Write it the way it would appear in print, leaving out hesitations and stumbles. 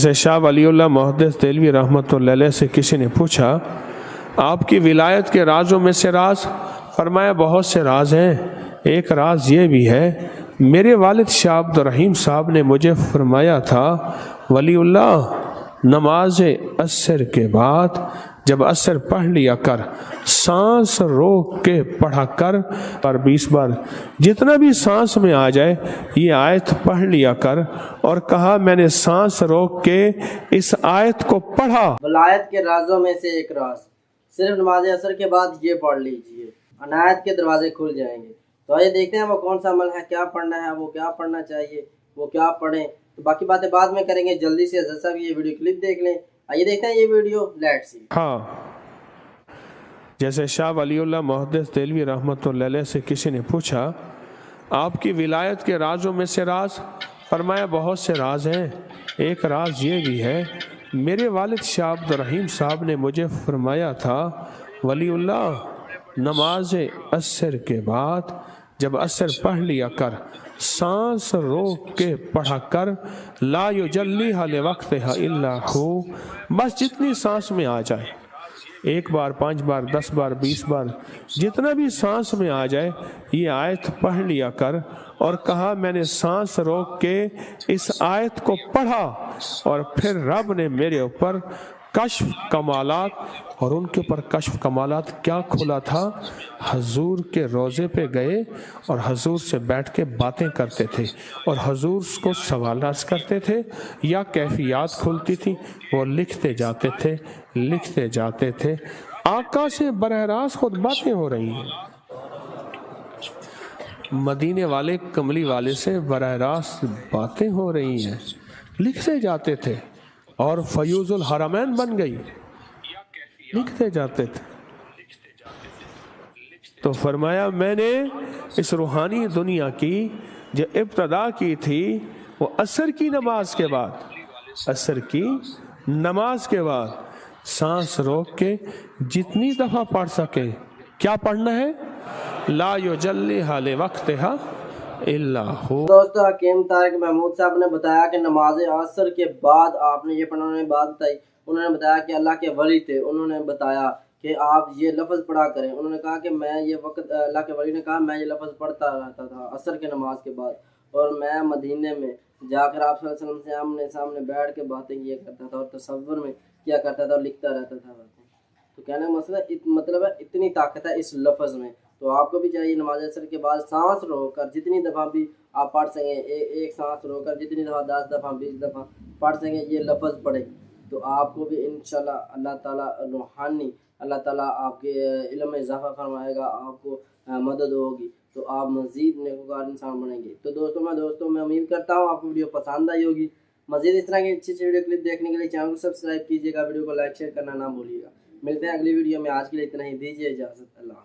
جیسے شاہ ولی اللہ محدث دہلوی رحمتہ اللہ علیہ سے کسی نے پوچھا آپ کی ولایت کے رازوں میں سے راز؟ فرمایا بہت سے راز ہیں، ایک راز یہ بھی ہے میرے والد شاہ عبد الرحیم صاحب نے مجھے فرمایا تھا ولی اللہ نماز عصر کے بعد جب عصر پڑھ لیا کر سانس روک کے پڑھا کر اور 20 بار جتنا بھی سانس میں آ جائے یہ آیت پڑھ لیا کر، اور کہا میں نے سانس روک کے اس آیت کو پڑھا۔ ولایت کے رازوں میں سے ایک راز، صرف نماز عصر کے بعد یہ پڑھ لیجئے، عنایت کے دروازے کھل جائیں گے۔ تو آئیے دیکھتے ہیں وہ کون سا عمل ہے، کیا پڑھنا ہے، وہ کیا پڑھنا چاہیے، وہ کیا پڑھیں۔ تو باقی باتیں بعد میں کریں گے، جلدی سے حضرت صاحب یہ ویڈیو کلپ دیکھ لیں۔ آئیے دیکھتے ہیں یہ ویڈیو، لیٹس سی۔ ہاں، جیسے شاہ ولی اللہ محدث دہلوی رحمتہ اللہ علیہ سے کسی نے پوچھا آپ کی ولایت کے رازوں میں سے راز؟ فرمایا بہت سے راز ہیں، ایک راز یہ بھی ہے میرے والد شاہ عبد الرحیم صاحب نے مجھے فرمایا تھا ولی اللہ نماز عصر کے بعد جب عصر پڑھ لیا کر سانس روک کے پڑھا کر لا یجلیھا لوقتھا الا ہو، بس جتنی سانس میں آ جائے، 1 بار 5 بار 10 بار 20 بار جتنا بھی سانس میں آ جائے یہ آیت پڑھ لیا کر، اور کہا میں نے سانس روک کے اس آیت کو پڑھا، اور پھر رب نے میرے اوپر کشف کمالات، اور ان کے اوپر کشف کمالات کیا کھلا تھا، حضور کے روضے پہ گئے اور حضور سے بیٹھ کے باتیں کرتے تھے اور حضور کو سوالات کرتے تھے، یا کیفیات کھلتی تھی وہ لکھتے جاتے تھے، آقا سے براہ راست خود باتیں ہو رہی ہیں، مدینے والے کملی والے سے براہ راست باتیں ہو رہی ہیں، لکھتے جاتے تھے، اور فیوز الحرمین بن گئی، لکھتے جاتے تھے۔ تو فرمایا میں نے اس روحانی دنیا کی جو ابتدا کی تھی وہ عصر کی نماز کے بعد، عصر کی نماز کے بعد سانس روک کے جتنی دفعہ پڑھ سکے، کیا پڑھنا ہے؟ لا یجلیھا لوقتھا الا ہو۔ دوستو حکیم طارق محمود صاحب نے بتایا کہ نماز عصر کے بعد آپ نے یہ پڑھنا، انہوں نے بات بتائی، انہوں نے بتایا کہ اللہ کے ولی تھے، انہوں نے بتایا کہ آپ یہ لفظ پڑھا کریں، انہوں نے کہا کہ میں یہ وقت، اللہ کے ولی نے کہا میں یہ لفظ پڑھتا رہتا تھا عصر کے نماز کے بعد، اور میں مدینے میں جا کر آپ صلی اللہ علیہ وسلم سے آمنے سامنے بیٹھ کے باتیں کیا کرتا تھا، اور تصور میں کیا کرتا تھا اور لکھتا رہتا تھا باتیں۔ تو کہنے کا مطلب ہے اتنی طاقت ہے اس لفظ میں۔ تو آپ کو بھی چاہیے نماز عصر کے بعد سانس روک کر جتنی دفعہ بھی آپ پڑھ سکیں، ایک سانس روک کر جتنی دفعہ 10 دفعہ 20 دفعہ پڑھ سکیں یہ لفظ پڑھیں، تو آپ کو بھی انشاءاللہ اللہ تعالیٰ روحانی، اللہ تعالیٰ آپ کے علم میں اضافہ فرمائے گا، آپ کو مدد ہوگی، تو آپ مزید نیکوکار انسان بنیں گے۔ تو دوستوں میں امید کرتا ہوں آپ کو ویڈیو پسند آئی ہوگی۔ مزید اس طرح کی اچھی ویڈیو کلپ دیکھنے کے لیے چینل کو سبسکرائب کیجیے گا، ویڈیو کو لائک شیئر کرنا نہ بھولیے گا۔ ملتے ہیں اگلی ویڈیو میں، آج کے لیے اتنا ہی، دیجیے اجازت، اللہ۔